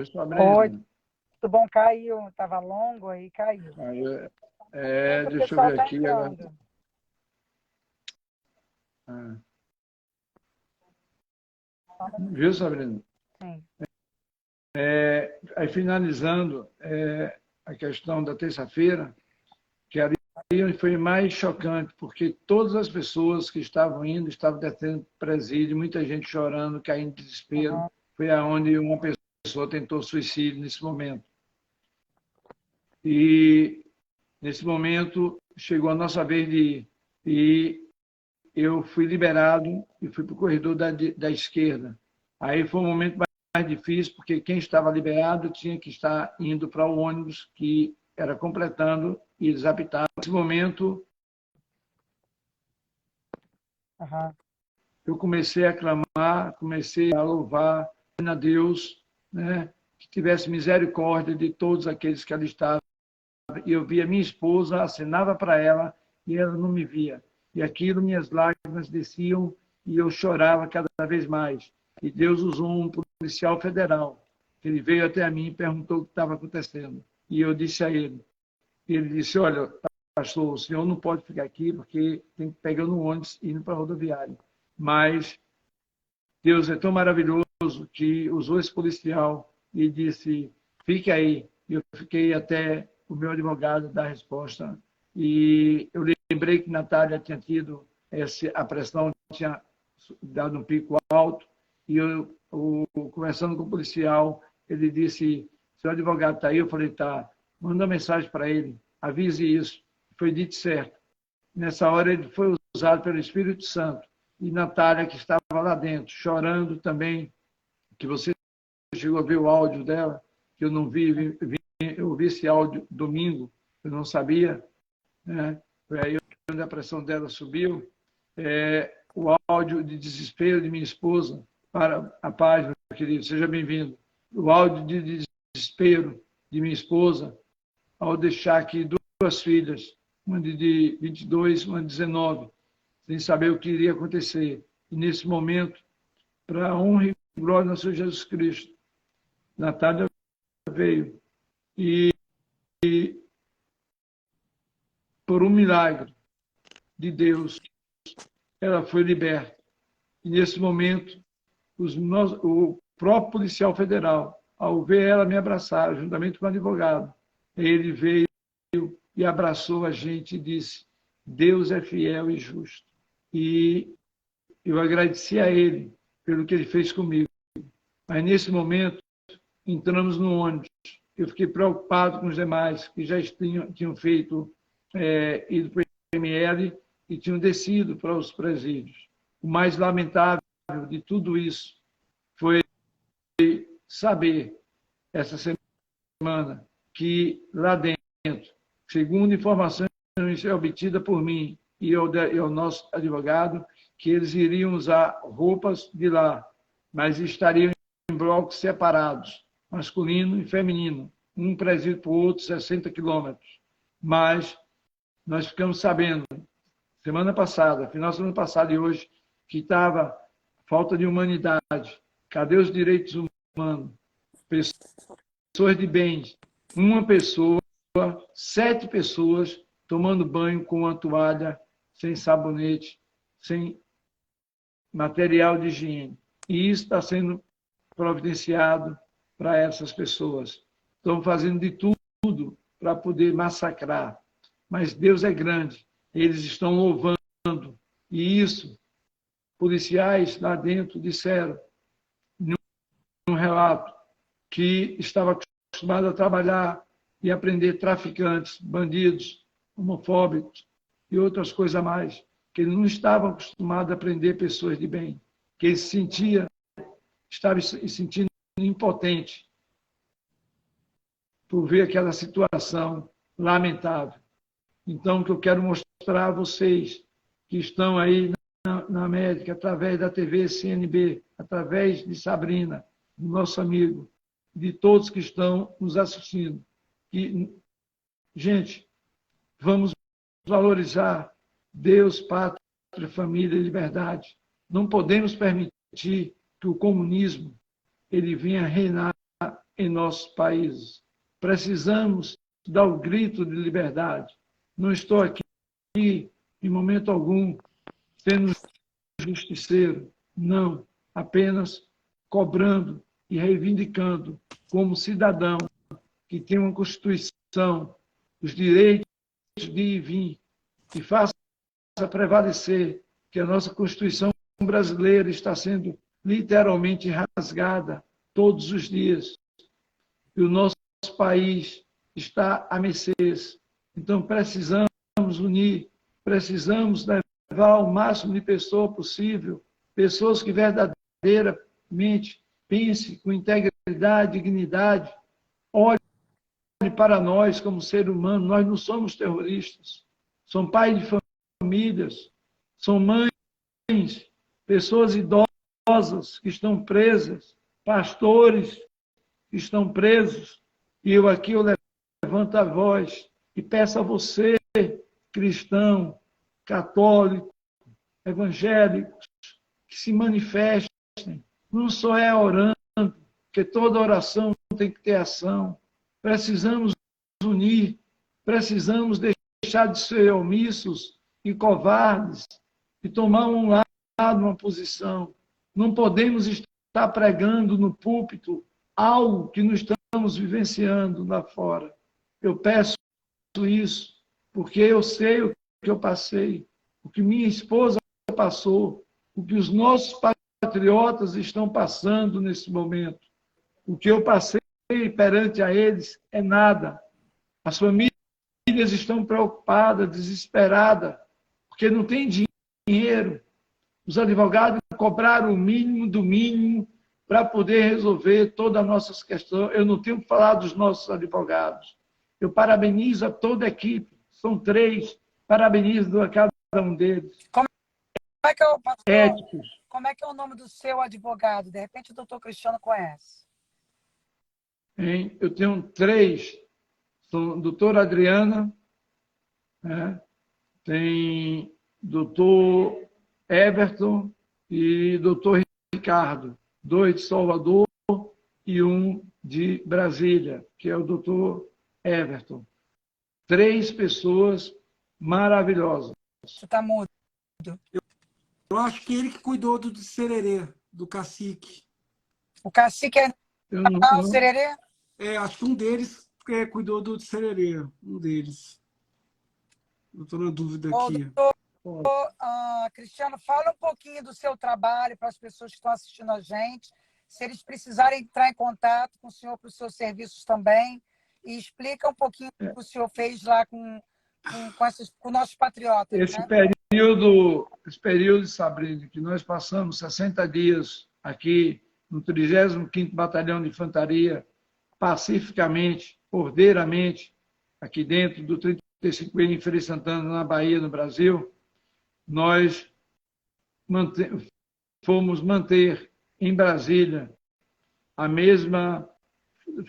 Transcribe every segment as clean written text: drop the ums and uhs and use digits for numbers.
Oi, Sabrina. tudo bom? Caiu. Tava longo aí, caiu. Aí, Enquanto o deixa eu pessoal ver tá aqui agora. entrando. Ah, viu, Sabrina? Sim. Aí, finalizando a questão da terça-feira, que ali foi mais chocante, porque todas as pessoas que estavam indo estavam descendo presídio, muita gente chorando, caindo em desespero. Uhum. Foi aonde uma pessoa tentou suicídio nesse momento. E, nesse momento, chegou a nossa vez de ir. E eu fui liberado e fui para o corredor da esquerda. Aí foi um momento mais difícil, porque quem estava liberado tinha que estar indo para o ônibus que era completando e eles apitavam. Nesse momento, Uhum. eu comecei a clamar, comecei a louvar a Deus, né, que tivesse misericórdia de todos aqueles que ali estavam. E eu via minha esposa, acenava para ela e ela não me via. E aquilo, minhas lágrimas desciam e eu chorava cada vez mais. E Deus usou um policial federal. Ele veio até a mim e perguntou o que estava acontecendo. E eu disse a ele. Ele disse, olha, pastor, o senhor não pode ficar aqui porque tem que pegar no ônibus e ir para a rodoviária. Mas Deus é tão maravilhoso que usou esse policial e disse, fique aí. Eu fiquei até o meu advogado dar a resposta. E eu lembrei que Natália tinha tido a pressão, tinha dado um pico alto. E eu, conversando com o policial, ele disse, seu advogado está aí? Eu falei, tá. Manda uma mensagem para ele, avise isso. Foi dito certo. Nessa hora ele foi usado pelo Espírito Santo. E Natália, que estava lá dentro, chorando também, que você chegou a ver o áudio dela, que eu não vi, eu ouvi esse áudio domingo, eu não sabia, né? Foi aí onde a pressão dela subiu. O áudio de desespero de minha esposa, para a paz, meu querido, seja bem-vindo. O áudio de desespero de minha esposa, ao deixar aqui duas filhas, uma de 22, uma de 19, sem saber o que iria acontecer. E nesse momento, para a honra e glória do Senhor Jesus Cristo, Natália veio e, por um milagre de Deus, ela foi liberta. E nesse momento, o próprio policial federal, ao ver ela me abraçar, juntamente com o advogado, ele veio e abraçou a gente e disse, Deus é fiel e justo. E eu agradeci a ele pelo que ele fez comigo. Mas nesse momento, entramos no ônibus. Eu fiquei preocupado com os demais que já tinham feito, ido para o ML e tinham descido para os presídios. O mais lamentável de tudo isso foi saber, essa semana, que lá dentro, segundo informações obtidas por mim e o nosso advogado, que eles iriam usar roupas de lá, mas estariam em blocos separados, masculino e feminino, um presídio para o outro, 60 quilômetros. Mas nós ficamos sabendo, semana passada, final de semana passada e hoje, que estava falta de humanidade. Cadê os direitos humanos? Pessoas de bens. Uma pessoa, 7 pessoas tomando banho com uma toalha, sem sabonete, sem material de higiene. E isso está sendo providenciado para essas pessoas. Estão fazendo de tudo para poder massacrar. Mas Deus é grande. Eles estão louvando. E isso, policiais lá dentro disseram, num relato, que estava acostumado a trabalhar e aprender traficantes, bandidos, homofóbicos e outras coisas a mais, que ele não estava acostumado a aprender pessoas de bem, que ele estava se sentindo impotente por ver aquela situação lamentável. Então, o que eu quero mostrar a vocês que estão aí na América, através da TV CNB, através de Sabrina, do nosso amigo, de todos que estão nos assistindo. E, gente, vamos valorizar Deus, pátria, família e liberdade. Não podemos permitir que o comunismo ele venha reinar em nossos países. Precisamos dar o grito de liberdade. Não estou aqui, em momento algum, sendo justiceiro. Não, apenas cobrando e reivindicando como cidadão que tem uma Constituição, os direitos de ir e vir, e faça prevalecer que a nossa Constituição brasileira está sendo literalmente rasgada todos os dias. E o nosso país está a mercês. Então, precisamos unir, precisamos levar o máximo de pessoas possível, pessoas que verdadeiramente pensem com integridade, dignidade, olhem para nós como ser humano. Nós não somos terroristas, são pais de famílias, são mães, pessoas idosas que estão presas, pastores que estão presos. E eu levanto a voz e peço a você, cristão, católico, evangélico, que se manifestem. Não só é orando, porque toda oração tem que ter ação. Precisamos unir, precisamos deixar de ser omissos e covardes e tomar um lado, uma posição. Não podemos estar pregando no púlpito algo que não estamos vivenciando lá fora. Eu peço isso porque eu sei o que eu passei, o que minha esposa passou, o que os nossos patriotas estão passando nesse momento. O que eu passei perante a eles é nada. As famílias estão preocupadas, desesperadas, porque não tem dinheiro. Os advogados cobraram o mínimo do mínimo para poder resolver todas as nossas questões. Eu não tenho que falar dos nossos advogados. Eu parabenizo a toda a equipe. São 3. Parabenizo a cada um deles. Como é que é, pastor? Éticos. Como é que é o nome do seu advogado? De repente o doutor Cristiano conhece. Eu tenho 3. São doutora Adriana, né? Tem doutor Everton e doutor Ricardo. 2 de Salvador e 1 de Brasília, que é o doutor Everton. 3 pessoas maravilhosas. Você está mudo. Eu acho que ele que cuidou do Sererê, do cacique. O cacique é o Sererê? Acho que um deles cuidou do Sererê, um deles. Não estou na dúvida aqui. Cristiano, fala um pouquinho do seu trabalho para as pessoas que estão assistindo a gente. Se eles precisarem entrar em contato com o senhor para os seus serviços também, e explica um pouquinho o que o senhor fez lá com nossos patriotas. Esse né? período, Sabrina, que nós passamos 60 dias aqui no 35º Batalhão de Infantaria, pacificamente, ordeiramente, aqui dentro do 35º em Feira de Santana, na Bahia, no Brasil, nós fomos manter em Brasília a mesma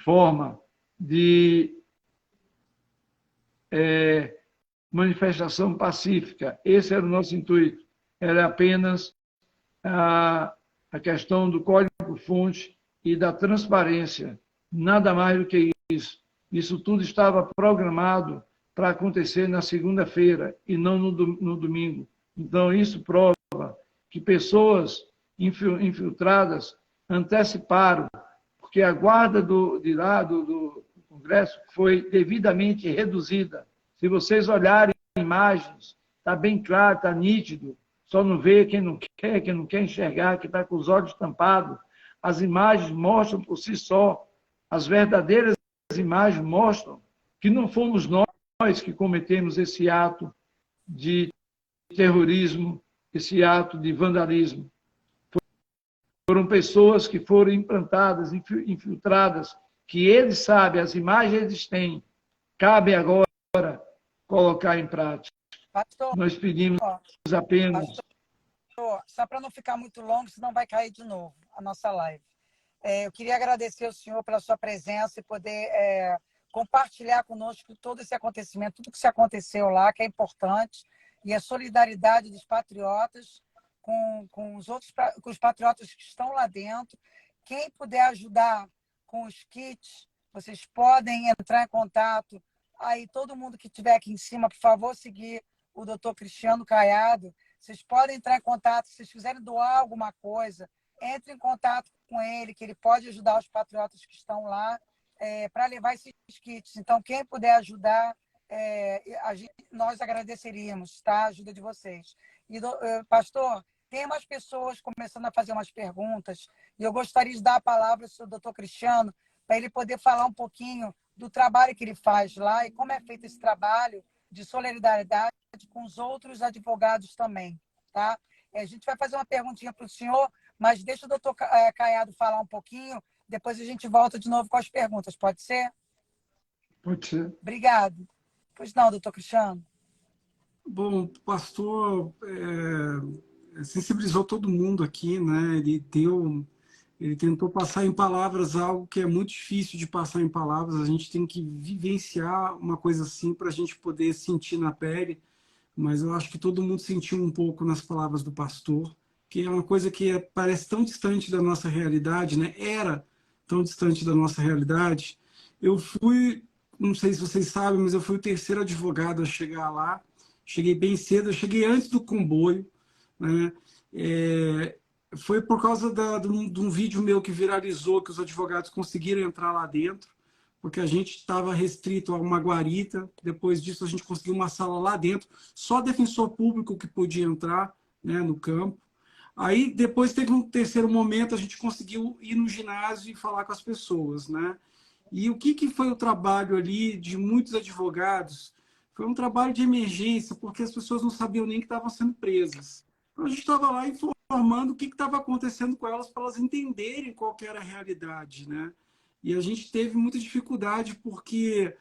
forma de manifestação pacífica. Esse era o nosso intuito. Era apenas a questão do código-fonte e da transparência. Nada mais do que isso. Isso tudo estava programado para acontecer na segunda-feira e não no domingo. Então, isso prova que pessoas infiltradas anteciparam, porque a guarda do Congresso foi devidamente reduzida. Se vocês olharem imagens, está bem claro, está nítido, só não vê quem não quer enxergar, que está com os olhos tampados. As imagens mostram por si só, as verdadeiras imagens mostram que não fomos nós que cometemos esse ato de terrorismo, esse ato de vandalismo. Foram pessoas que foram implantadas, infiltradas, que eles sabem, as imagens eles têm. Cabe agora colocar em prática. Pastor, Nós pedimos apenas... Pastor, só para não ficar muito longo, senão vai cair de novo a nossa live. Eu queria agradecer ao senhor pela sua presença e poder compartilhar conosco todo esse acontecimento, tudo que aconteceu lá, que é importante, e a solidariedade dos patriotas com os patriotas que estão lá dentro. Quem puder ajudar com os kits, vocês podem entrar em contato. Aí, todo mundo que estiver aqui em cima, por favor, seguir o doutor Cristiano Caiado. Vocês podem entrar em contato, se vocês quiserem doar alguma coisa, entre em contato com ele, que ele pode ajudar os patriotas que estão lá para levar esses kits. Então, quem puder ajudar, nós agradeceríamos, tá? A ajuda de vocês. E, pastor, tem umas pessoas começando a fazer umas perguntas, e eu gostaria de dar a palavra ao doutor Cristiano, para ele poder falar um pouquinho do trabalho que ele faz lá e como é feito esse trabalho de solidariedade com os outros advogados também, tá? A gente vai fazer uma perguntinha para o senhor, mas deixa o doutor Caiado falar um pouquinho, depois a gente volta de novo com as perguntas, pode ser? Pode ser. Obrigado. Pois não, doutor Cristiano. Bom, o pastor sensibilizou todo mundo aqui, né? Ele tentou passar em palavras algo que é muito difícil de passar em palavras. A gente tem que vivenciar uma coisa assim para a gente poder sentir na pele. Mas eu acho que todo mundo sentiu um pouco nas palavras do pastor, que é uma coisa que parece tão distante da nossa realidade, né? Era tão distante da nossa realidade. Eu fui, não sei se vocês sabem, mas eu fui o terceiro advogado a chegar lá. Cheguei bem cedo, eu cheguei antes do comboio, né? Foi por causa de um vídeo meu que viralizou, que os advogados conseguiram entrar lá dentro, porque a gente estava restrito a uma guarita. Depois disso, a gente conseguiu uma sala lá dentro, só defensor público que podia entrar, né, no campo. Aí, depois teve um terceiro momento, a gente conseguiu ir no ginásio e falar com as pessoas, né? E o que foi o trabalho ali de muitos advogados? Foi um trabalho de emergência, porque as pessoas não sabiam nem que estavam sendo presas. Então, a gente estava lá informando o que estava acontecendo com elas, para elas entenderem qual que era a realidade, né? E a gente teve muita dificuldade, porque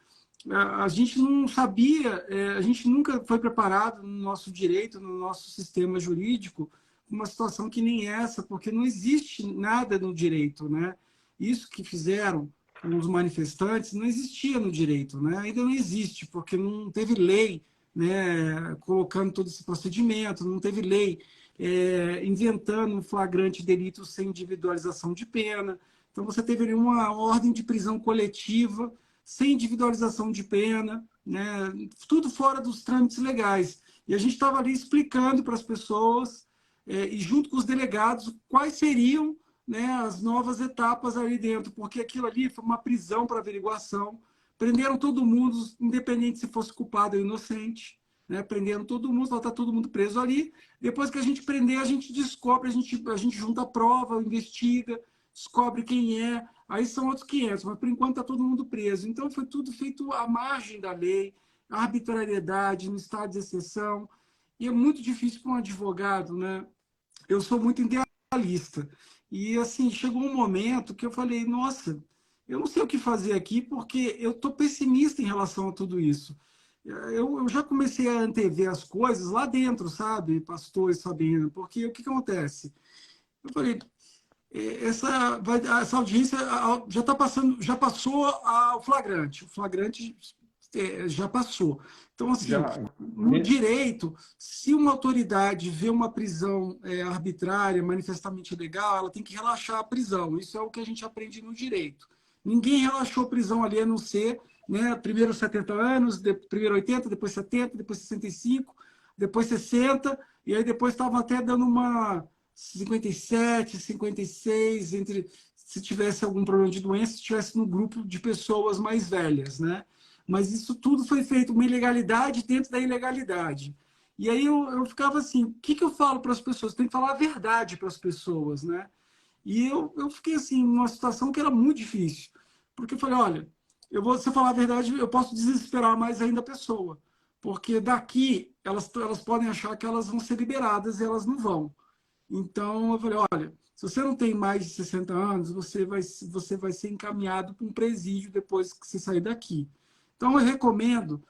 a gente não sabia, a gente nunca foi preparado no nosso direito, no nosso sistema jurídico, uma situação que nem essa, porque não existe nada no direito, né? Isso que fizeram os manifestantes não existia no direito, né? Ainda não existe, porque não teve lei, né, colocando todo esse procedimento, não teve lei inventando um flagrante delito sem individualização de pena. Então, você teve ali uma ordem de prisão coletiva, sem individualização de pena, né? Tudo fora dos trâmites legais. E a gente estava ali explicando para as pessoas, e junto com os delegados, quais seriam, né, as novas etapas ali dentro, porque aquilo ali foi uma prisão para averiguação. Prenderam todo mundo, independente se fosse culpado ou inocente, né? Prenderam todo mundo, está todo mundo preso ali. Depois que a gente prender, a gente descobre, a gente junta a prova, investiga, descobre quem é, aí são outros 500, mas por enquanto está todo mundo preso. Então foi tudo feito à margem da lei, arbitrariedade, no estado de exceção, e é muito difícil para um advogado, né? Eu sou muito idealista, e assim, chegou um momento que eu falei, nossa, eu não sei o que fazer aqui, porque eu estou pessimista em relação a tudo isso. Eu já comecei a antever as coisas lá dentro, sabe, pastor e Sabina, porque o que acontece? Eu falei, essa audiência já está passando, já passou o flagrante já passou. Então, assim, no direito, se uma autoridade vê uma prisão arbitrária, manifestamente ilegal, ela tem que relaxar a prisão. Isso é o que a gente aprende no direito. Ninguém relaxou a prisão ali, a não ser, né, primeiro 70 anos, primeiro 80, depois 70, depois 65, depois 60, e aí depois estavam até dando uma 57, 56, se tivesse algum problema de doença, se estivesse no grupo de pessoas mais velhas, né? Mas isso tudo foi feito uma ilegalidade dentro da ilegalidade. E aí eu ficava assim, o que eu falo para as pessoas? Tem que falar a verdade para as pessoas, né? E eu fiquei assim, numa situação que era muito difícil. Porque eu falei, olha, se eu falar a verdade, eu posso desesperar mais ainda a pessoa. Porque daqui, elas podem achar que elas vão ser liberadas e elas não vão. Então, eu falei, olha, se você não tem mais de 60 anos, você vai ser encaminhado para um presídio depois que você sair daqui. Então, eu recomendo,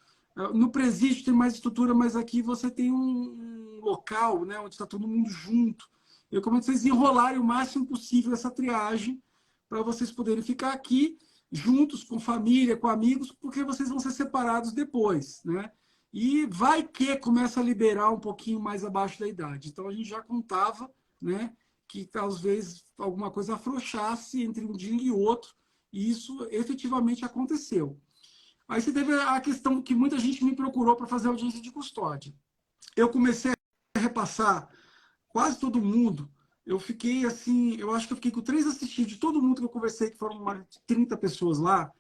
no presídio tem mais estrutura, mas aqui você tem um local, né, onde está todo mundo junto. Eu recomendo vocês enrolarem o máximo possível essa triagem para vocês poderem ficar aqui juntos, com família, com amigos, porque vocês vão ser separados depois, né? E vai que começa a liberar um pouquinho mais abaixo da idade. Então, a gente já contava, né, que talvez alguma coisa afrouxasse entre um dia e outro, E isso efetivamente aconteceu. Aí você teve a questão que muita gente me procurou para fazer audiência de custódia. Eu comecei a repassar quase todo mundo. Eu fiquei assim, eu acho que eu fiquei com 3 assistidos de todo mundo que eu conversei, que foram mais de 30 pessoas lá.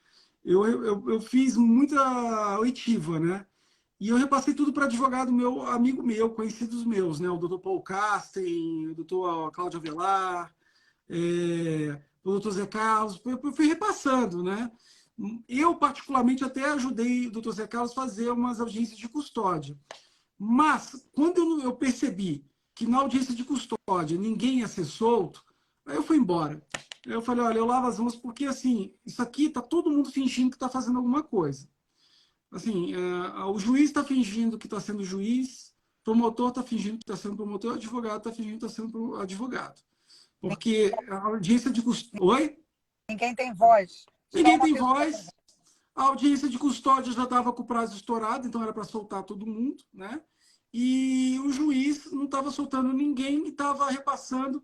Eu fiz muita oitiva, né? E eu repassei tudo para advogado meu, amigo meu, conhecidos meus, né? O doutor Paul Casten, o doutor Cláudio Avelar, o doutor Zé Carlos. Eu fui repassando, né? Eu, particularmente, até ajudei o doutor Zé Carlos a fazer umas audiências de custódia. Mas, quando eu percebi que na audiência de custódia ninguém ia ser solto, aí eu fui embora. Eu falei, olha, eu lavo as mãos porque, assim, isso aqui tá todo mundo fingindo que está fazendo alguma coisa. Assim, o juiz está fingindo que está sendo juiz, o promotor está fingindo que está sendo promotor, o advogado está fingindo que está sendo advogado. Porque a audiência de custódia... Oi? Ninguém tem voz. Ninguém tem voz. A audiência de custódia já estava com o prazo estourado, então era para soltar todo mundo, né? E o juiz não estava soltando ninguém e estava repassando,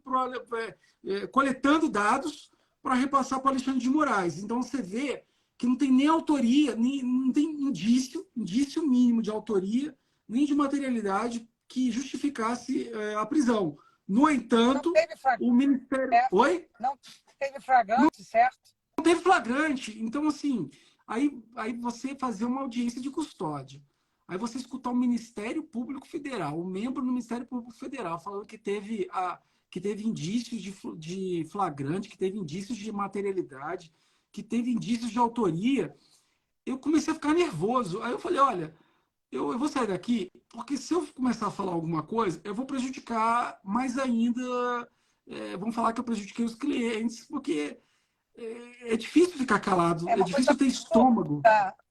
coletando dados para repassar para Alexandre de Moraes. Então você vê que não tem nem autoria, não tem indício mínimo de autoria, nem de materialidade que justificasse a prisão. No entanto, o Ministério... certo? Oi? Não teve flagrante, certo? Não teve flagrante. Então, assim, aí você fazer uma audiência de custódia. Aí você escutar o Ministério Público Federal, o membro do Ministério Público Federal, falando que teve indícios de flagrante, que teve indícios de materialidade, que teve indícios de autoria. Eu comecei a ficar nervoso. Aí eu falei, olha, eu vou sair daqui, porque se eu começar a falar alguma coisa, eu vou prejudicar mais ainda, vão falar que eu prejudiquei os clientes, porque é difícil ficar calado, é difícil ter estômago.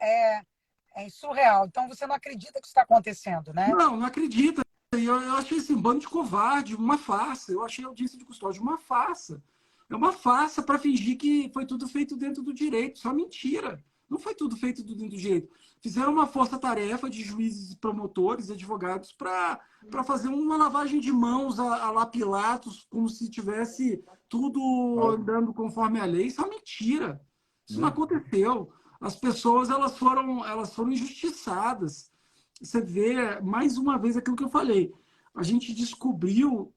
É surreal. Então você não acredita que isso está acontecendo, né? Não acredita. Eu achei esse bando de covarde, uma farsa. Eu achei a audiência de custódia uma farsa. É uma farsa para fingir que foi tudo feito dentro do direito. Isso é mentira. Não foi tudo feito dentro do direito. Fizeram uma força-tarefa de juízes, promotores, advogados para fazer uma lavagem de mãos a lá Pilatos, como se tivesse tudo andando conforme a lei. Isso é uma mentira. Isso não aconteceu. As pessoas elas foram injustiçadas. Você vê, mais uma vez, aquilo que eu falei. A gente descobriu,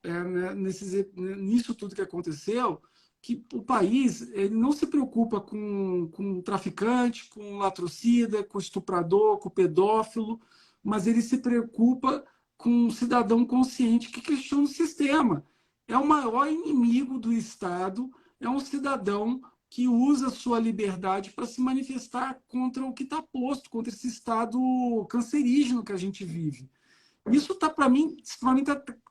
nisso tudo que aconteceu, que o país ele não se preocupa com o traficante, com o latrocida, com o estuprador, com o pedófilo, mas ele se preocupa com um cidadão consciente que questiona o sistema. É o maior inimigo do Estado, é um cidadão que usa sua liberdade para se manifestar contra o que está posto, contra esse estado cancerígeno que a gente vive. Isso está, para mim,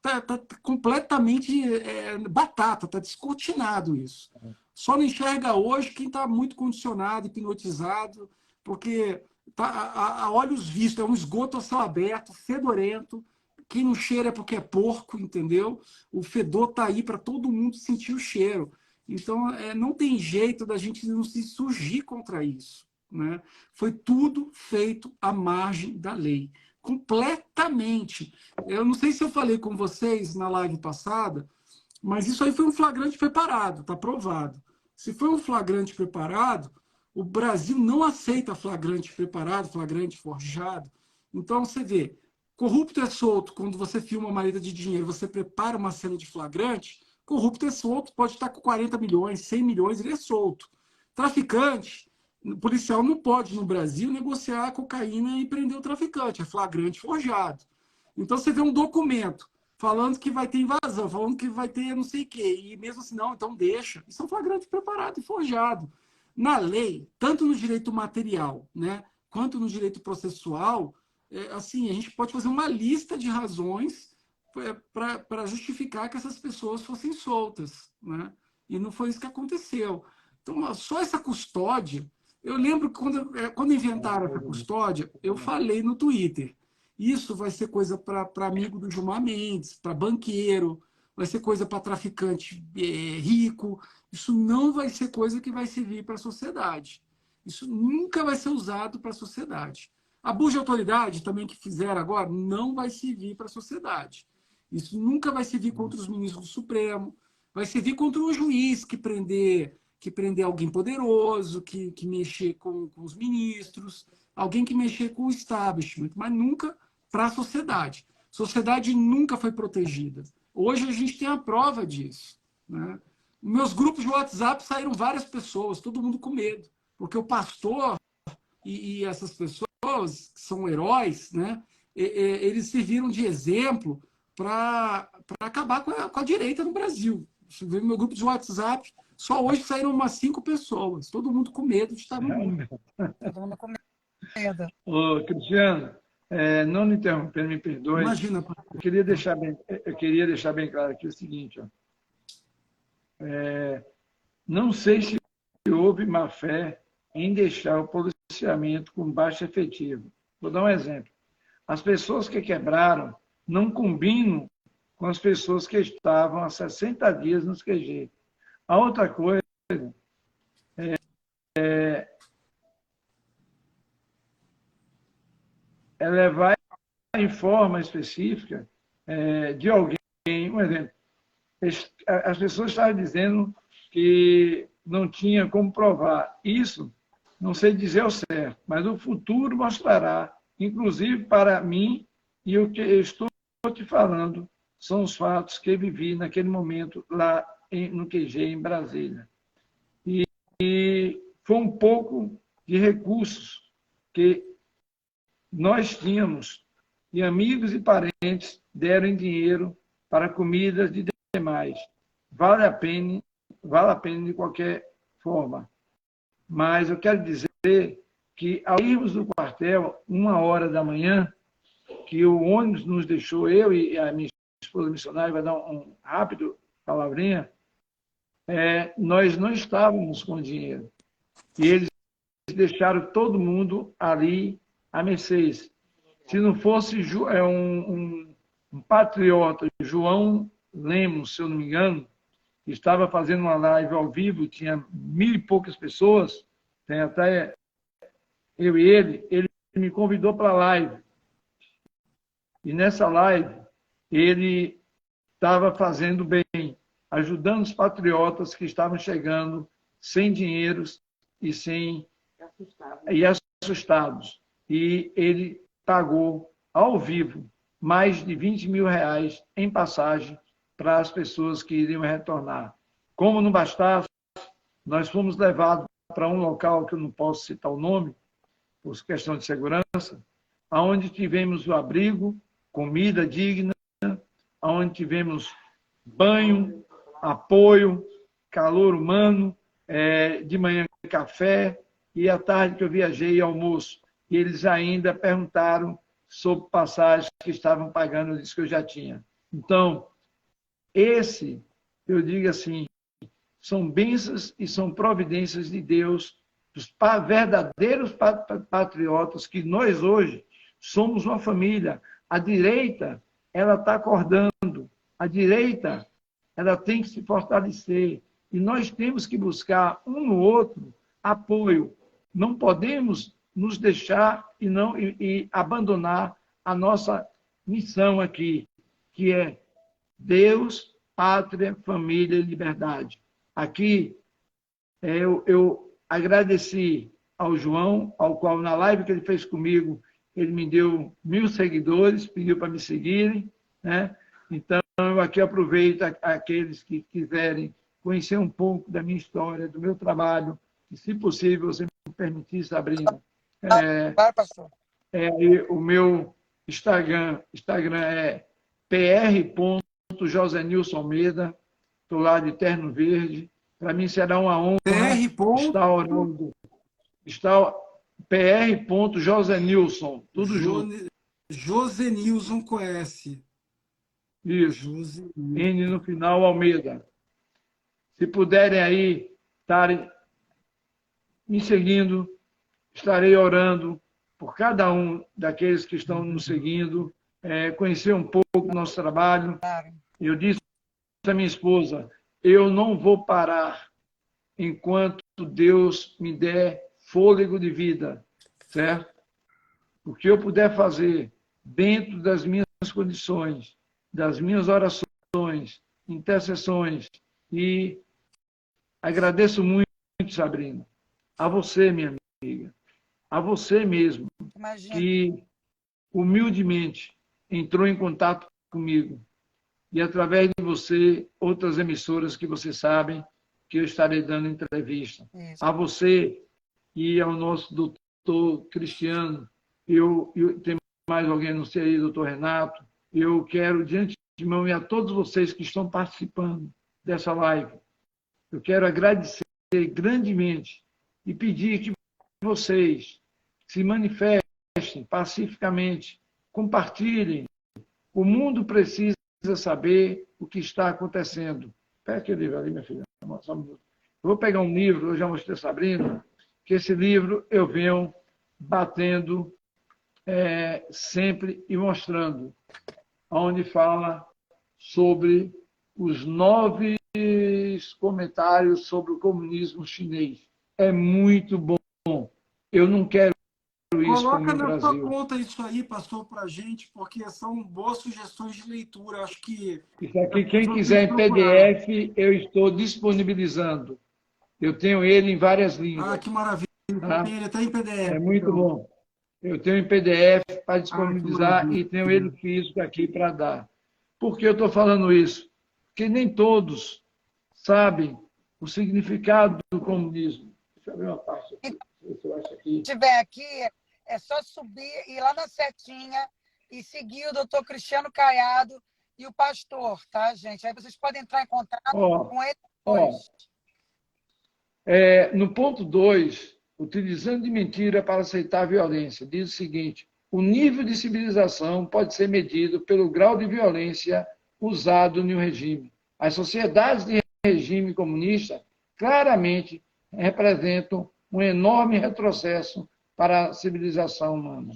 tá completamente batata, está descortinado isso. Só não enxerga hoje quem está muito condicionado, hipnotizado, porque tá a olhos vistos, é um esgoto a céu aberto, fedorento. Quem não cheira é porque é porco, entendeu? O fedor está aí para todo mundo sentir o cheiro. Então, não tem jeito da gente não se surgir contra isso, né? Foi tudo feito à margem da lei. Completamente. Eu não sei se eu falei com vocês na live passada, mas isso aí foi um flagrante preparado, está provado. Se foi um flagrante preparado, o Brasil não aceita flagrante preparado, flagrante forjado. Então, você vê, corrupto é solto quando você filma uma maleta de dinheiro, você prepara uma cena de flagrante, corrupto é solto, pode estar com 40 milhões, 100 milhões, ele é solto. Traficante, o policial não pode, no Brasil, negociar a cocaína e prender o traficante, é flagrante forjado. Então, você vê um documento falando que vai ter invasão, falando que vai ter não sei o quê, e mesmo assim, não, então deixa. Isso é um flagrante preparado e forjado. Na lei, tanto no direito material, né, quanto no direito processual, assim, a gente pode fazer uma lista de razões para justificar que essas pessoas fossem soltas, né? E não foi isso que aconteceu. Então, só essa custódia... Eu lembro que quando inventaram essa custódia, eu falei no Twitter, isso vai ser coisa para amigo do Gilmar Mendes, para banqueiro, vai ser coisa para traficante rico, isso não vai ser coisa que vai servir para a sociedade. Isso nunca vai ser usado para a sociedade. Abuso de autoridade, também que fizeram agora, não vai servir para a sociedade. Isso nunca vai servir contra os ministros do Supremo, vai servir contra um juiz que prender que prender alguém poderoso, que mexer com os ministros, alguém que mexer com o establishment, mas nunca para a sociedade. A sociedade nunca foi protegida. Hoje a gente tem a prova disso, né? Meus grupos de WhatsApp saíram várias pessoas, todo mundo com medo, porque o pastor e essas pessoas que são heróis, né? Eles serviram de exemplo para acabar com a direita no Brasil. No meu grupo de WhatsApp, só hoje saíram umas 5 pessoas, todo mundo com medo de estar no grupo. Todo mundo com medo. Ô, Cristiano, não me interrompendo, me perdoe. Imagina. Eu queria deixar bem claro aqui o seguinte. Ó. Não sei se houve má fé em deixar o policiamento com baixo efetivo. Vou dar um exemplo. As pessoas que quebraram não combinam com as pessoas que estavam há 60 dias nos QG. A outra coisa é levar em forma específica de alguém, um exemplo. As pessoas estavam dizendo que não tinha como provar. Isso, não sei dizer o certo, mas o futuro mostrará, inclusive para mim, e o que eu estou te falando são os fatos que vivi naquele momento lá no QG, em Brasília. E foi um pouco de recursos que nós tínhamos, e amigos e parentes deram em dinheiro para comidas de demais. Vale a pena de qualquer forma. Mas eu quero dizer que, ao irmos do quartel, 1h da manhã, que o ônibus nos deixou, eu e a minha esposa missionária, vai dar um rápido palavrinha, nós não estávamos com dinheiro. E eles deixaram todo mundo ali a mercês. Se não fosse um patriota, João Lemos, se eu não me engano, que estava fazendo uma live ao vivo, tinha 1.000 e poucas pessoas, tem até eu e ele me convidou para a live. E nessa live, ele estava fazendo bem, ajudando os patriotas que estavam chegando sem dinheiros e assustados. E ele pagou ao vivo mais de 20 mil reais em passagem para as pessoas que iriam retornar. Como não bastasse, nós fomos levados para um local que eu não posso citar o nome, por questão de segurança, onde tivemos o abrigo, comida digna, onde tivemos banho, apoio, calor humano, de manhã café, e à tarde que eu viajei almoço. E eles ainda perguntaram sobre passagens que estavam pagando, eu disse que eu já tinha. Então, eu digo assim, são bênçãos e são providências de Deus, dos verdadeiros patriotas, que nós hoje somos uma família. A direita, ela está acordando. A direita, ela tem que se fortalecer. E nós temos que buscar um no outro apoio. Não podemos nos deixar e abandonar a nossa missão aqui, que é Deus, pátria, família e liberdade. Aqui, eu agradeci ao João, ao qual na live que ele fez comigo, ele me deu 1.000 seguidores, pediu para me seguirem, né? Então, eu aqui aproveito aqueles que quiserem conhecer um pouco da minha história, do meu trabalho, e, se possível, você me permitir, Sabrina. Vai, pastor. O meu Instagram é pr.josenilson Almeida, estou lá de terno verde. Para mim será uma honra estar orando. pr.josenilson, tudo junto. Josenilson com S. Isso. N no final, Almeida. Se puderem aí estarem me seguindo, estarei orando por cada um daqueles que estão nos seguindo, conhecer um pouco do nosso trabalho. Eu disse à minha esposa, eu não vou parar enquanto Deus me der fôlego de vida, certo? O que eu puder fazer dentro das minhas condições, das minhas orações, intercessões, e agradeço muito Sabrina. A você, minha amiga. A você mesmo, Imagina. que humildemente entrou em contato comigo. E através de você, outras emissoras que vocês sabem que eu estarei dando entrevista. Isso. A você e ao nosso doutor Cristiano, tem mais alguém, não sei aí, doutor Renato, eu quero, de antemão, e a todos vocês que estão participando dessa live, eu quero agradecer grandemente e pedir que vocês se manifestem pacificamente, compartilhem. O mundo precisa saber o que está acontecendo. Pega aquele livro ali, minha filha. Só um minuto. Eu vou pegar um livro, eu já mostrei a Sabrina, que esse livro eu venho batendo sempre e mostrando, onde fala sobre os 9 comentários sobre o comunismo chinês. É muito bom. Eu não quero isso para o Coloca meu na sua Brasil. conta isso aí, pastor, para a gente, porque são boas sugestões de leitura. Acho que Isso aqui, quem quiser em PDF, eu estou disponibilizando. Eu tenho ele em várias línguas. Ah, que maravilha. Tá? Tem ele até em PDF. É muito então. bom. Eu tenho em PDF para Ah, que disponibilizar maravilha. e tenho ele físico aqui para dar. Por que eu estou falando isso? Porque nem todos sabem o significado do comunismo. Deixa eu ver uma parte aqui. Deixa eu acho aqui. Se tiver aqui, é só subir, ir lá na setinha e seguir o doutor Cristiano Caiado e o pastor, tá, gente? Aí vocês podem entrar em contato com ele depois. No ponto 2, utilizando de mentira para aceitar a violência, diz o seguinte: o nível de civilização pode ser medido pelo grau de violência usado no regime. As sociedades de regime comunista claramente representam um enorme retrocesso para a civilização humana.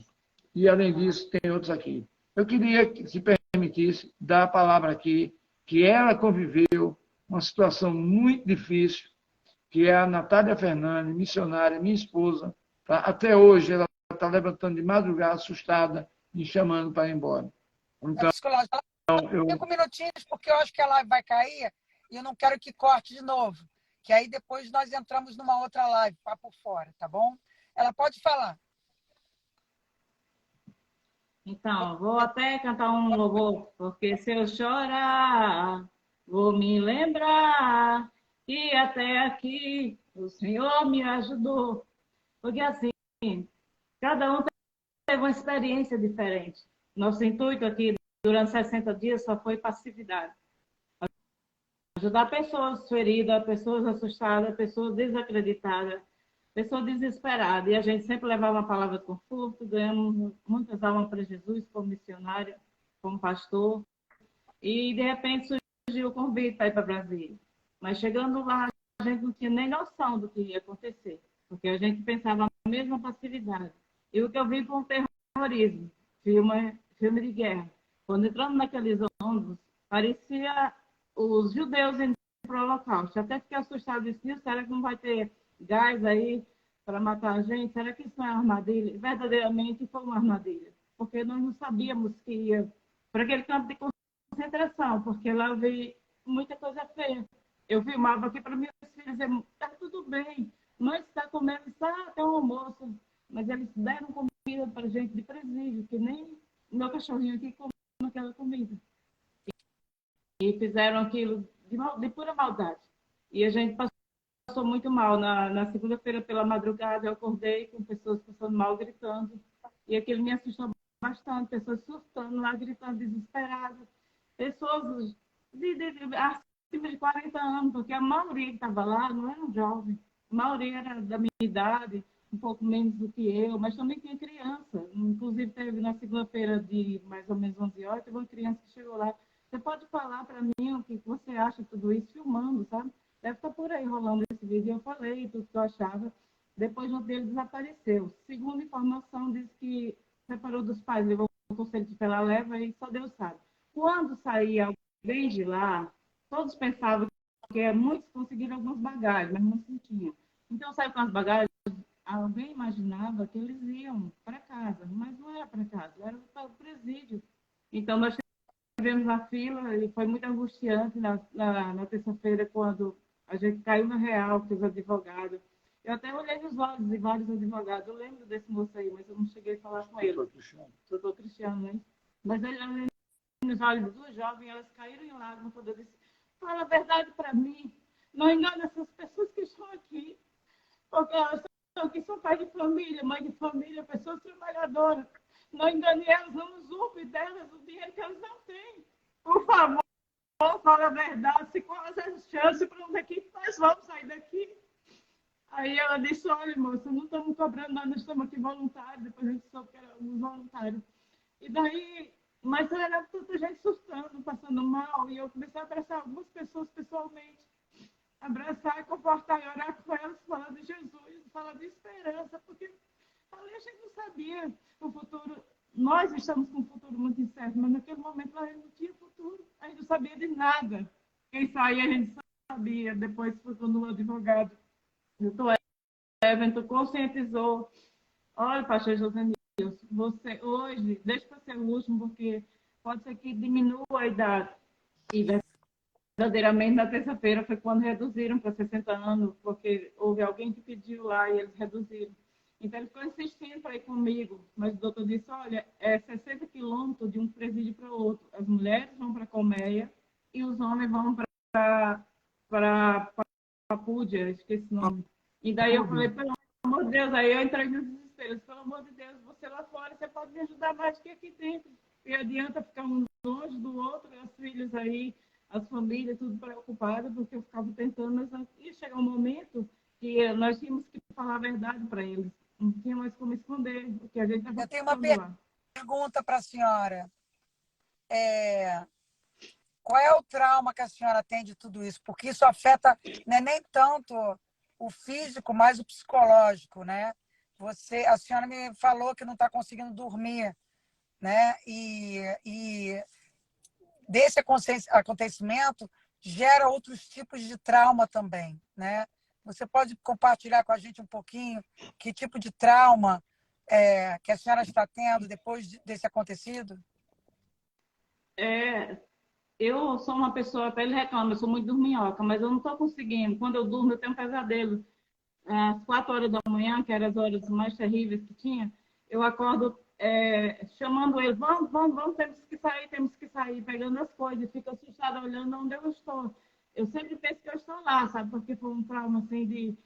E, além disso, tem outros aqui. Eu queria que, se permitisse, dar a palavra aqui, que ela conviveu uma situação muito difícil, que é a Natália Fernandes, missionária, minha esposa. Tá? Até hoje ela está levantando de madrugada, assustada, me chamando para ir embora. Então, eu... 5 minutinhos, porque eu acho que a live vai cair e eu não quero que corte de novo. Que aí depois nós entramos numa outra live, papo fora, tá bom? Ela pode falar. Então, vou até cantar um louvor, porque se eu chorar, vou me lembrar que até aqui o Senhor me ajudou. Porque assim, cada um teve uma experiência diferente. Nosso intuito aqui, durante 60 dias, só foi passividade. Ajudar pessoas feridas, pessoas assustadas, pessoas desacreditadas, pessoas desesperadas. E a gente sempre levava uma palavra de conforto, ganhamos muitas almas para Jesus, como missionária, como pastor. E, de repente, surgiu o convite para ir para Brasília. Mas, chegando lá, a gente não tinha nem noção do que ia acontecer, porque a gente pensava na mesma passividade. E o que eu vi foi um terrorismo, filme de guerra. Quando entramos naqueles ônibus, parecia os judeus indo para o Holocausto. Até fiquei assustado e disse, será que não vai ter gás aí para matar a gente? Será que isso não é uma armadilha? Verdadeiramente foi uma armadilha, porque nós não sabíamos que ia para aquele campo de concentração, porque lá eu vi muita coisa feia. Eu filmava aqui para meus filhos dizer, está tudo bem, nós está comendo, está até o almoço, mas eles deram comida para a gente de presídio, que nem meu cachorrinho aqui come aquela comida. E fizeram aquilo de pura maldade. E a gente passou muito mal. Na segunda-feira, pela madrugada, eu acordei com pessoas passando mal, gritando. E aquilo me assustou bastante. Pessoas surtando lá, gritando, desesperadas. Pessoas acima de 40 anos, porque a maioria que estava lá não era jovem. A maioria era da minha idade, um pouco menos do que eu, mas também tinha criança. Inclusive, teve na segunda-feira de mais ou menos 11 horas, teve uma criança que chegou lá. Você pode falar para mim o que você acha de tudo isso, filmando, sabe? Deve estar por aí rolando esse vídeo. Eu falei tudo que eu achava. Depois o dele desapareceu. Segundo informação, diz que separou dos pais, levou o conselho de pela leva e só Deus sabe. Quando saía alguém de lá, todos pensavam que muitos conseguiram algumas bagagens, mas não se tinha. Então, saiu com as bagagens, alguém imaginava que eles iam para casa, mas não era para casa, era para o presídio. Então, nós estivemos na fila e foi muito angustiante na terça-feira, quando A gente caiu no real, que os advogados. Eu até olhei nos olhos de vários advogados. Eu lembro desse moço aí, mas eu não cheguei a falar com ele. Doutor Cristiano, né? Mas ele olhei nos olhos dos jovens, elas caíram em lágrimas quando eu disse: fala a verdade para mim. Não engane essas pessoas que estão aqui. Porque elas estão aqui, são pais de família, mãe de família, pessoas trabalhadoras. Não engane elas, não usurpe delas o dinheiro que elas não têm. Por favor, fala a verdade. Se quais as chances para onde é que nós vamos sair daqui? Aí ela disse: olha, moça, não estamos cobrando nada, nós estamos aqui voluntários. Depois a gente soube que éramos voluntários. E daí, mas era tanta gente surtando, passando mal, e eu comecei a abraçar algumas pessoas pessoalmente. Abraçar, confortar e orar com elas, falar de Jesus, falar de esperança, porque ali a gente não sabia o futuro. Nós estamos com um futuro muito incerto, mas naquele momento a gente não tinha futuro, a gente não sabia de nada. Quem saía a gente sabia, depois foi quando o advogado, o doutor Everton, conscientizou: olha, pastor José Nilson, você hoje, deixa para ser o último, porque pode ser que diminua a idade. E verdadeiramente, na terça-feira foi quando reduziram para 60 anos, porque houve alguém que pediu lá e eles reduziram. Então, ele ficou insistindo para ir comigo, mas o doutor disse: olha, é 60 quilômetros de um presídio para o outro. As mulheres vão para a colmeia e os homens vão para Papúdia, esqueci o nome. E daí eu falei: pelo amor de Deus, aí eu entrei nos desesperos: pelo amor de Deus, você lá fora, você pode me ajudar mais que aqui dentro. E adianta ficar um longe do outro, as filhas aí, as famílias, tudo preocupadas, porque eu ficava tentando, mas ia chegar um momento que nós tínhamos que falar a verdade para eles. Não tinha mais como esconder, porque a gente estava Eu tenho uma lá. pergunta para a senhora. Qual é o trauma que a senhora tem de tudo isso? Porque isso afeta, né, nem tanto o físico, mas o psicológico, né? A senhora me falou que não está conseguindo dormir, né? E desse acontecimento gera outros tipos de trauma também, né? Você pode compartilhar com a gente um pouquinho que tipo de trauma que a senhora está tendo depois desse acontecido? Eu sou uma pessoa, até ele reclama, eu sou muito dorminhoca, mas eu não estou conseguindo. Quando eu durmo, eu tenho um pesadelo. Às 4 horas da manhã, que eram as horas mais terríveis que tinha, eu acordo chamando ele: vamos, vamos, vamos, temos que sair, pegando as coisas, fico assustada olhando onde eu estou. Eu sempre penso que eu estou lá, sabe? Porque foi um trauma assim de,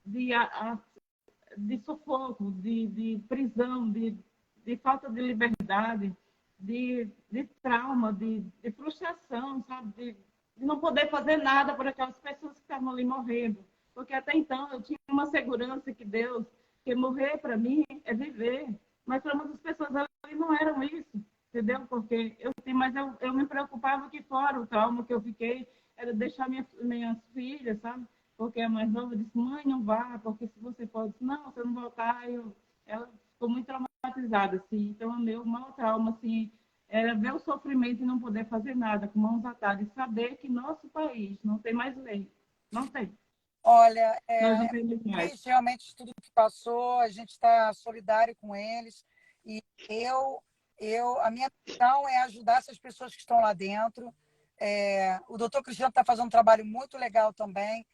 de sufoco, de prisão, de falta de liberdade, de trauma, de frustração, sabe? De não poder fazer nada por aquelas pessoas que estavam ali morrendo. Porque até então eu tinha uma segurança que Deus, que morrer para mim é viver. Mas para muitas pessoas ali não eram isso, entendeu? Porque eu me preocupava aqui fora, o trauma que eu fiquei era deixar minhas filhas, sabe? Porque a mais nova disse: mãe, não vá, porque se você pode, não, você não voltar, ela ficou muito traumatizada, assim. Então, o meu maior trauma, assim, era ver o sofrimento e não poder fazer nada, com mãos atadas, e saber que nosso país não tem mais lei. Não tem. Olha, Nós não temos mais. realmente tudo que passou, a gente está solidário com eles. E a minha missão é ajudar essas pessoas que estão lá dentro. O doutor Cristiano está fazendo um trabalho muito legal também.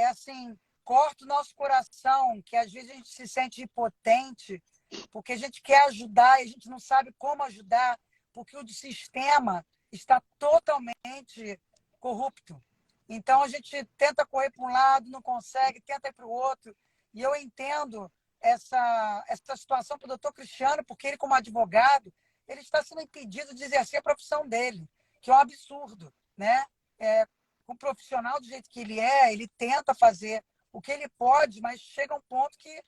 Assim, corta o nosso coração, que às vezes a gente se sente impotente, porque a gente quer ajudar e a gente não sabe como ajudar, porque o sistema está totalmente corrupto. Então, a gente tenta correr para um lado, não consegue, tenta ir para o outro. E eu entendo essa situação para o doutor Cristiano, porque ele, como advogado, ele está sendo impedido de exercer a profissão dele, que é um absurdo, né? Um profissional do jeito que ele tenta fazer o que ele pode, mas chega um ponto que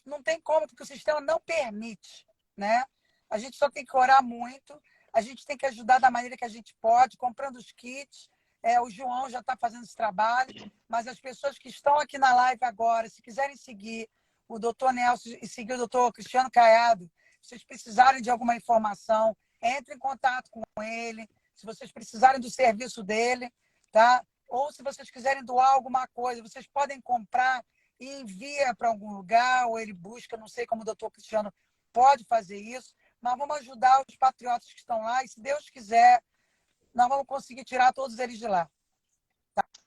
não tem como, porque o sistema não permite, né? A gente só tem que orar muito, a gente tem que ajudar da maneira que a gente pode, comprando os kits. O João já está fazendo esse trabalho, mas as pessoas que estão aqui na live agora, se quiserem seguir o doutor Nelson e seguir o doutor Cristiano Caiado, se vocês precisarem de alguma informação, entre em contato com ele, se vocês precisarem do serviço dele, tá? Ou se vocês quiserem doar alguma coisa, vocês podem comprar e envia para algum lugar, ou ele busca, não sei como o doutor Cristiano pode fazer isso, mas vamos ajudar os patriotas que estão lá, e se Deus quiser, nós vamos conseguir tirar todos eles de lá.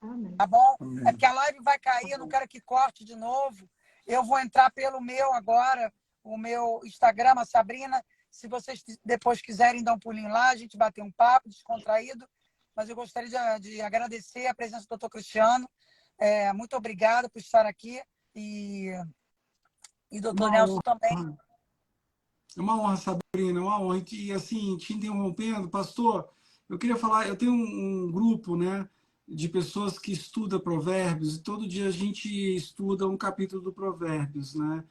Amém. Tá bom? Amém. É porque a live vai cair, eu não quero que corte de novo. Eu vou entrar pelo meu agora, o meu Instagram, a Sabrina. Se vocês depois quiserem dar um pulinho lá, a gente bater um papo descontraído. Mas eu gostaria de agradecer a presença do Dr. Cristiano. Muito obrigada por estar aqui. E Dr. Nelson também. É uma honra, Sabrina, é uma honra. E assim, te interrompendo, pastor, eu queria falar, eu tenho um grupo, né, de pessoas que estudam Provérbios, e todo dia a gente estuda um capítulo do Provérbios, né?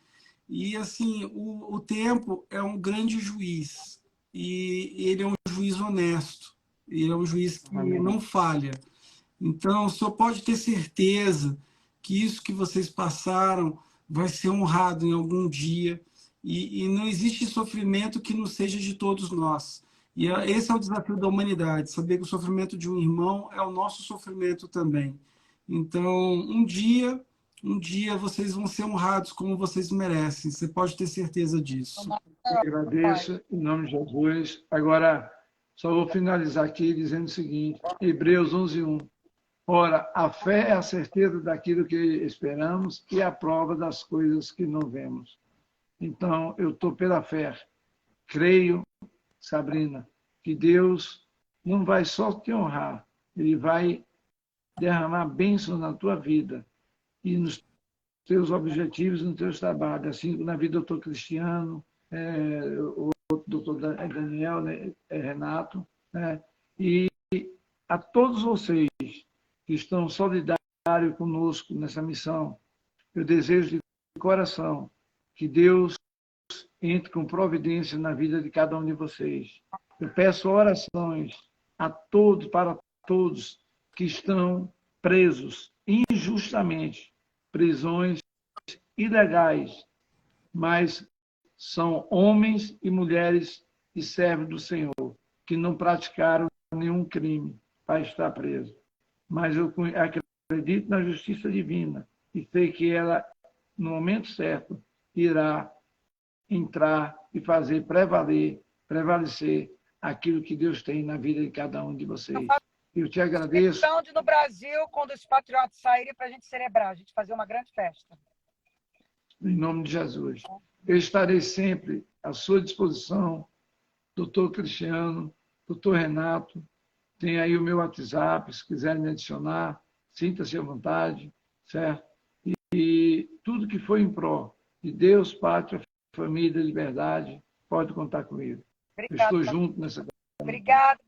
E assim, o tempo é um grande juiz, e ele é um juiz honesto, ele é um juiz que não falha. Então, o senhor pode ter certeza que isso que vocês passaram vai ser honrado em algum dia, e não existe sofrimento que não seja de todos nós. E esse é o desafio da humanidade, saber que o sofrimento de um irmão é o nosso sofrimento também. Então, um dia vocês vão ser honrados como vocês merecem. Você pode ter certeza disso. Eu agradeço, em nome de Jesus. Agora, só vou finalizar aqui dizendo o seguinte, Hebreus 11:1. Ora, a fé é a certeza daquilo que esperamos e a prova das coisas que não vemos. Então, eu estou pela fé. Creio, Sabrina, que Deus não vai só te honrar, Ele vai derramar bênçãos na tua vida e nos teus objetivos, nos teus trabalhos, assim na vida do doutor Cristiano, o doutor Daniel, né, Renato, né, e a todos vocês que estão solidários conosco nessa missão. Eu desejo de coração que Deus entre com providência na vida de cada um de vocês. Eu peço orações a todos, para todos que estão presos injustamente, prisões ilegais, mas são homens e mulheres e servos do Senhor, que não praticaram nenhum crime para estar preso. Mas eu acredito na justiça divina e sei que ela, no momento certo, irá entrar e fazer prevalecer aquilo que Deus tem na vida de cada um de vocês. Eu te agradeço. Então, no Brasil, quando os patriotas saírem, para a gente celebrar, a gente fazer uma grande festa. Em nome de Jesus. Eu estarei sempre à sua disposição, doutor Cristiano, doutor Renato. Tem aí o meu WhatsApp, se quiserem me adicionar, sinta-se à vontade, certo? E tudo que for em pró de Deus, pátria, família, liberdade, pode contar comigo. Obrigada. Eu estou junto nessa coisa. Obrigada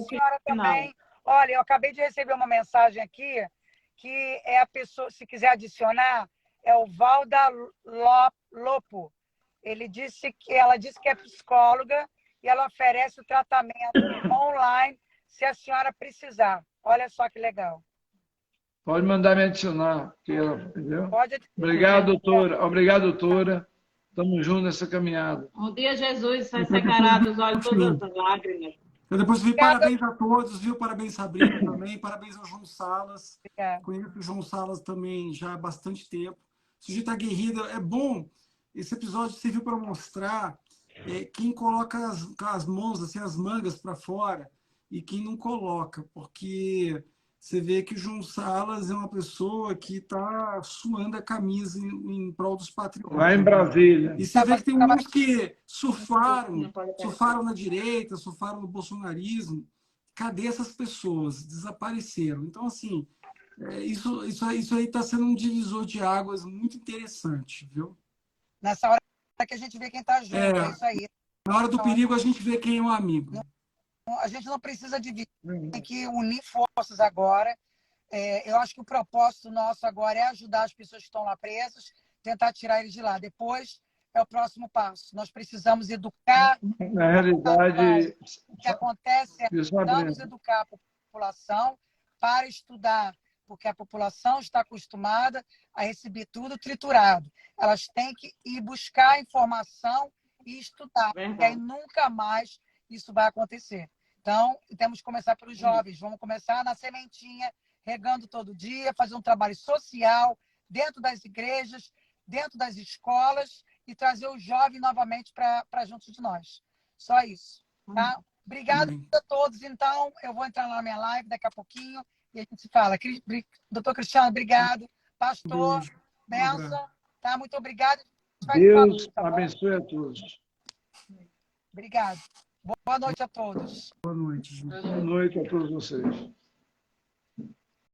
senhora também. Olha, eu acabei de receber uma mensagem aqui, que é a pessoa, se quiser adicionar, é o Valda Lopo. Ela disse que é psicóloga e ela oferece o tratamento online se a senhora precisar. Olha só que legal. Pode mandar me adicionar, entendeu? Pode adicionar. Obrigado, doutora. Obrigado, doutora. Estamos juntos nessa caminhada. Um dia Jesus vai secará dos olhos todas as lágrimas. Eu depois vi parabéns a todos, viu? Parabéns, Sabrina, também. Parabéns ao João Salas. Conheço o João Salas também já há bastante tempo. O sujeito aguerrido. É bom. Esse episódio serviu para mostrar quem coloca as mãos, assim, as mangas para fora e quem não coloca. Porque você vê que o João Salas é uma pessoa que está suando a camisa em prol dos patriotas. Lá em Brasília. E você vê que tem uns que surfaram na direita, surfaram no bolsonarismo. Cadê essas pessoas? Desapareceram. Então, assim, isso aí está sendo um divisor de águas muito interessante, viu? Nessa hora que a gente vê quem está junto, é isso aí. Na hora do perigo, a gente vê quem é um amigo. A gente não precisa dividir, tem que unir forças agora. Eu acho que o propósito nosso agora é ajudar as pessoas que estão lá presas, tentar tirar eles de lá. Depois é o próximo passo. Nós precisamos educar. Na realidade, o que acontece é que precisamos educar a população para estudar, porque a população está acostumada a receber tudo triturado. Elas têm que ir buscar informação e estudar, porque aí nunca mais isso vai acontecer. Então, temos que começar pelos jovens. Vamos começar na sementinha, regando todo dia, fazer um trabalho social dentro das igrejas, dentro das escolas e trazer o jovem novamente para junto de nós. Só isso. Tá? Obrigado a todos. Então, eu vou entrar na minha live daqui a pouquinho e a gente se fala. Doutor Cristiano, obrigado. Pastor, Beijo. benção. Tá? Muito obrigado. Deus Tá bom? abençoe a todos. Obrigado. Boa noite a todos. Boa noite, gente. Boa noite a todos vocês.